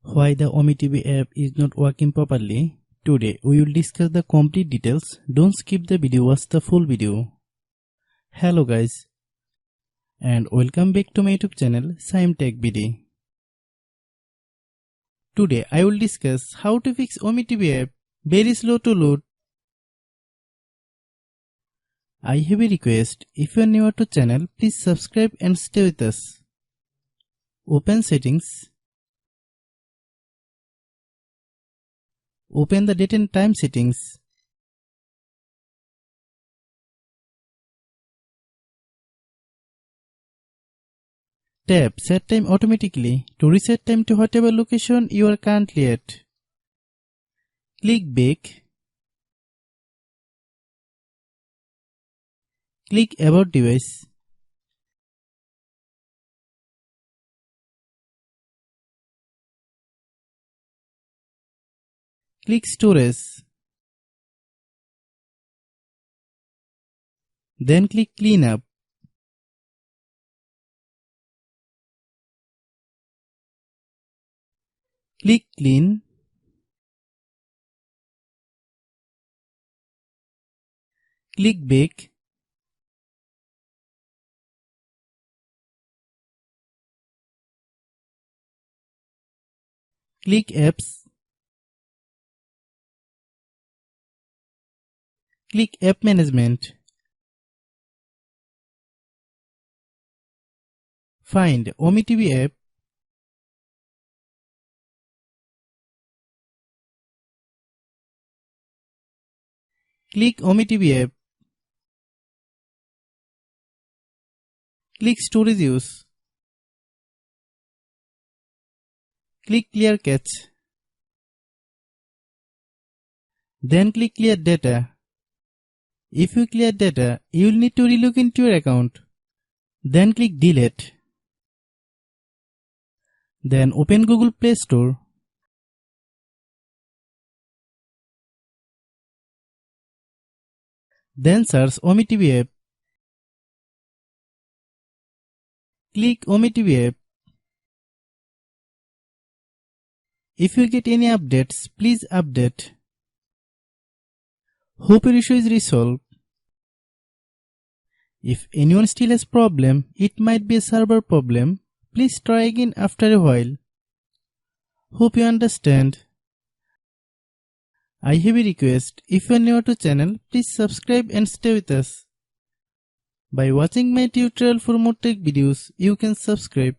Why the OmeTV app is not working properly? Today we will discuss the complete details. Don't skip the video, watch the full video. Hello guys and welcome back to my YouTube channel Shaem Tech BD. Today I will discuss how to fix OmeTV app very slow to load. I have a request, if you are new to channel, please subscribe and stay with us. Open settings. Open the date and time settings. Tap set time automatically to reset time to whatever location you are currently at. Click back. Click about device. Click storage. Then click clean up. Click clean. Click back. Click apps. Click app management. Find OmeTV app. Click OmeTV app. Click storage use. Click clear cache. Then click clear data. If you clear data, you will need to relog into your account. Then click delete. Then open Google Play Store. Then search OmeTV app. Click OmeTV app. If you get any updates, please update. Hope your issue is resolved. If anyone still has problem, it might be a server problem. Please try again after a while. Hope you understand. I have a request, if you are new to channel, please subscribe and stay with us. By watching my tutorial for more tech videos, you can subscribe.